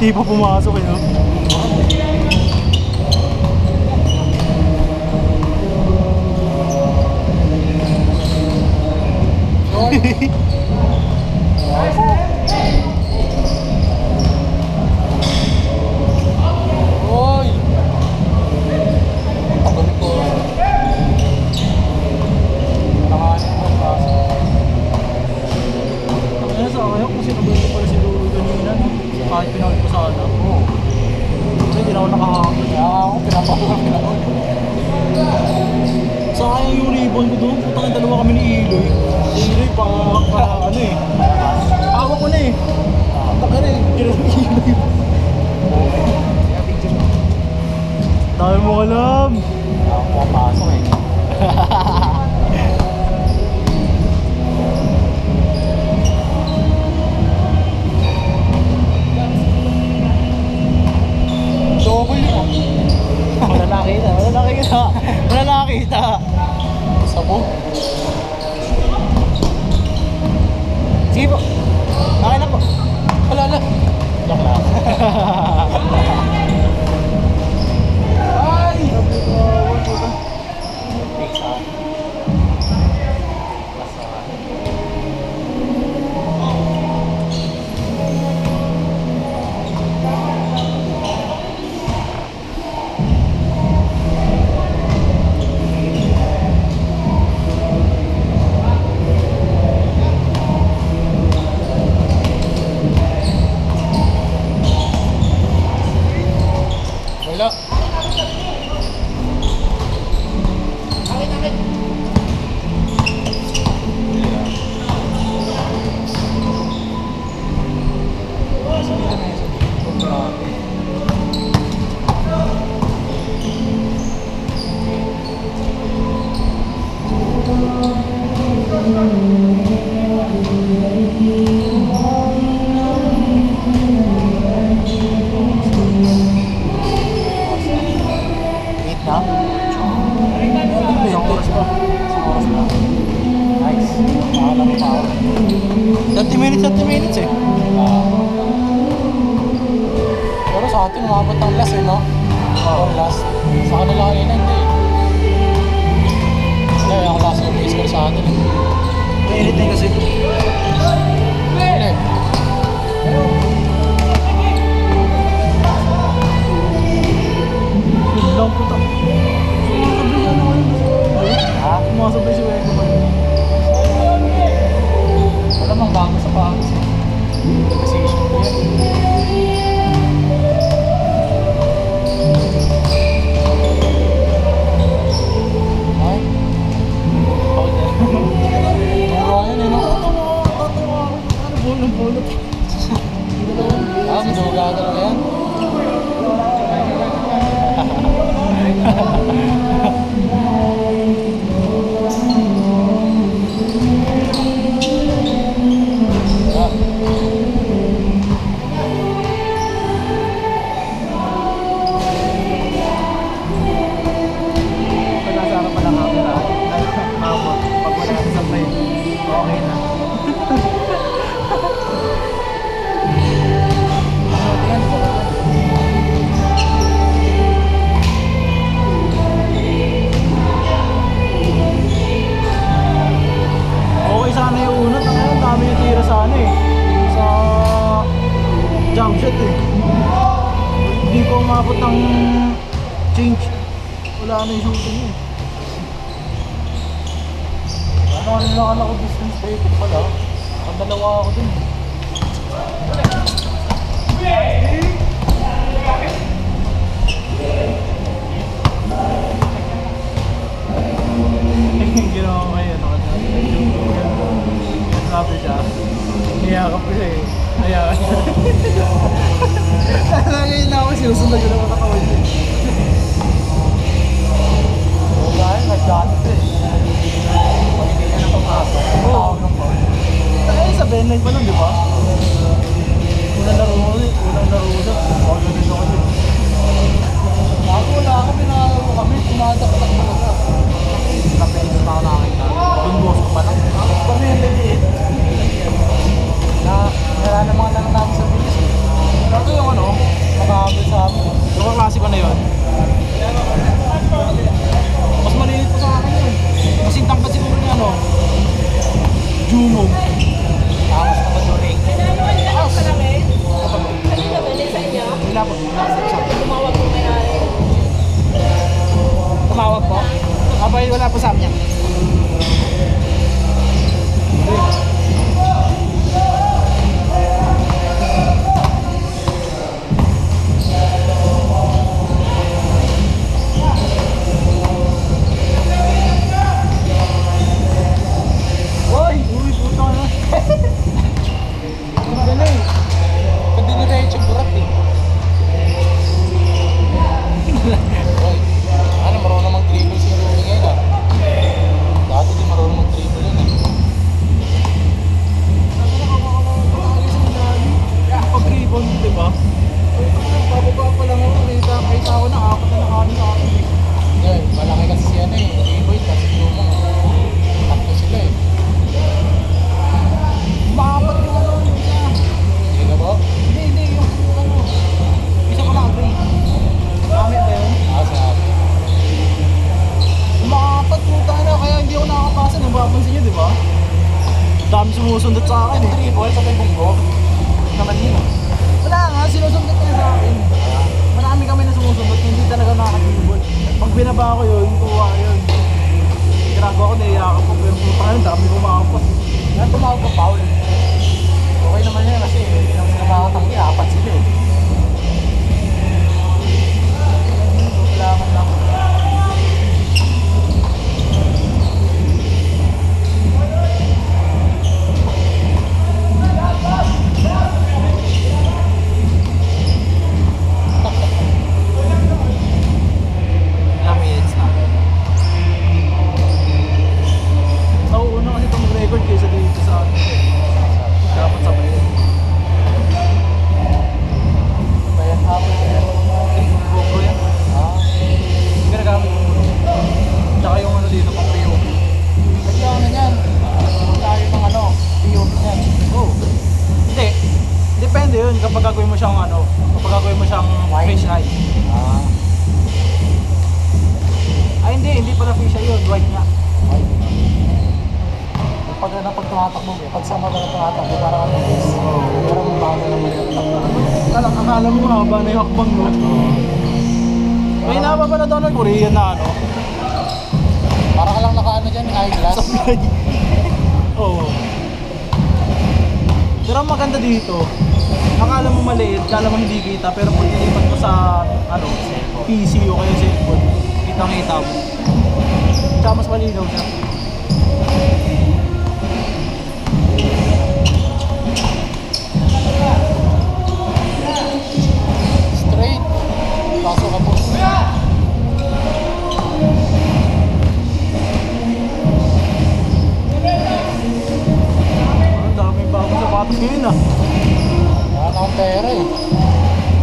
Hindi pa pumasok eh, no? Oy! Pagod ko. Nakaano ko kaso. Kaya sa ayaw kasi nabalik ko pala si Lulu kanina, no? Kahit pinawag ko sana. Oo. Kasi hindi na ako nakakakot. Kaya ako pinapakot. Sayang yung ribbon ko doon. Putang dalawa kami ni Iloy. Si Iloy pa ano eh. Hawak ko na eh. Taka na eh. Gano'n ni Iloy. Dami mo alam. Ako pumapasok eh. Double yun. Wala nakita. Wala nakita. Wala nakita. Sabo. Sige po. Okay na po. Wala na. Lock lang. Ay! Fix ha. Wala. Na? Isang oras pa. Isang oras na. Nice. Nakalang pa ako. 30 minutes eh. Pero sa atin, umabot ng last eh, no? Or last. Sa kanila kanina, hindi eh. Kaya ako last yung score sa atin eh. Mainit din kasi. Hindi. Yun lang puta. Sumasabay ano ngayon. Ha? Sumasabay si Wego man. Wala mang bago sa pangis eh. Decision ko yan. Ay? Hold on. Turo yan eh, no? Tatawa. Ano bulot? Ah, maduga talaga yan. Pag-asara pa lang camera. Pag wala na sa frame, okay na. Okay sana yung unat. Ang dami yung tira sa ano eh. Sa jump shot eh. Hindi pa umabot ng change. Wala na yung shooting eh. Ano lang ako distance pa ito pala. Ang dalawa ako dun. Ginawa ko kayo, ano ka sabi siya, niyakap ko siya eh. Niyakap siya. Ngayon na ako, sinusunod ko naman nakawal siya. Dahil nag-gatot eh. Pag hindi niya napapasok, tawag ng ball. Ay, sa Benline pa lang, di ba? Unang laro ko eh, unang laro ko siya. Organize ako siya. Ako wala kami nakakaro kami, tumadak-tak talaga. Kapelis na ako nakakita. Doon bosok pa lang. Kami yung liliit. Nara naman lang namin sa bilis eh. Kaso yung ano, minumog. Takas na maduring. Wala po. Tumawag po? Abay, wala po sa amin. Uy, puta na. Ang galing. Pwede na rin yung burat eh. Oy, ano, marunong mag-dribble si Rooney ngayon ah. Dati di marunong mag-dribble yun eh. Pag-rebound, di ba? Pababa pa lang ako. Kahit ako nakakot na nakanin sa akin. Hindi, malaki kasi si ano eh. Dribble kasi lumang. Takto sila eh. Maapat yung ano yung isa. Hindi ka ba? Hindi, yung ano. Isa ko lang, Ray. Gamit ba yun? Sabi. Maapat puta na, kaya hindi ako nakakapasa. Nabapansin niyo, di ba? Dami sumusundot sa akin eh. Dribble sa may bunggo. Naman yun ah. Wala nga, sinusundot niya sa akin. Marami kami na sumusundot, hindi talaga nakakatibol. Pag binaba ko yun, kuha yun. Ginagawa ko, naiyak ako. Pero puta yun, dami kumakapos. Yan tumawag ka, Paul. Okay naman yan kasi hindi naman sila makakatanggi. Apat sila eh. Kailangan lang. Ilang minutes na. Nauuna kasi itong record kaysa dito sa atin. Dapat sabay yun. Bayan hapon na yan. GoPro yan. Ginagamit ko. Tsaka yung ano dito, pang PO. Kasi ano yan. Tayo ng ano. POV yan. Oh. Hindi. Depende yun kapag gagawin mo siyang ano, kapag gagawin mo siyang Wide. fish eye. Ay hindi pala fish eye yun, wide nga. Pag tumatakbo mo, pag sama ka na tumatakbo, para ka nag-is. Pero mo bago naman yung takbo. Akala mo haba na yung hakbang no? May napapanood ako ng Korean na ano. Para ka lang naka-ano dyan, eyeglass. Oo. Pero ang maganda dito, akala mo maliit, akala mo hindi kita, pero pag nilipat mo sa ano, PC o kaya cellphone, kitang-kita mo. Tsaka mas malinaw siya. Straight. Kaso ka po. Ang daming bagong sapatos ngayon ah. Wala na akong pera eh.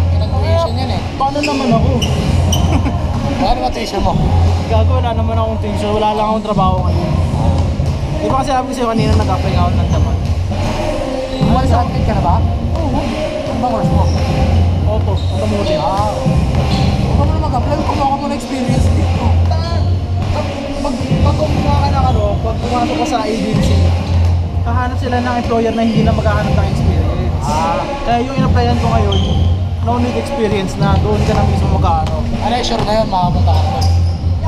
Pinag-tuition yan eh. Paano naman ako? Paano ba tuition mo? Gago, wala naman akong tuition, wala lang akong trabaho ngayon. Di ba kasi sabi ko sa'yo kanina nag-apply ako ng dapat? Umalis sa admit ka na ba? Oo. Ano bang course mo? Auto, automotive. Huwag ka muna mag-apply, kumuha ka muna experience dito. Pag kumuha ka ng ano, pag pumasok ka sa agency, kahanap sila ng employer na hindi na maghahanap ng experience. Kaya yung in-applyan ko ngayon, no need experience na doon ka na mismo mag-ano. Ano yung sure ngayon, makapunta ka naman.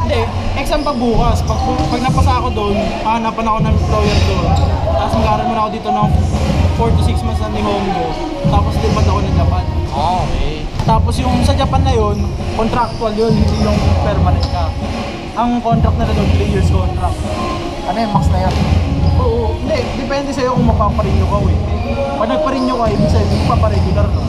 Hindi, exam pa bukas. Pag napasa ako doon, hahanapan ako ng employer doon. Tapos mag-aaral muna ako dito ng 4 to 6 months na Nihongo. Tapos lipat ako ng Japan. Okay. Tapos yung sa Japan na yun, contractual yun, hindi yung permanent ka. Ang contract na doon, 3 years contract. Ano yung max na yan? Oo, hindi, depende sa'yo kung mapaparenew ka o hindi. Pag nagparenew ka, ibig sabihin, mapaparegular na.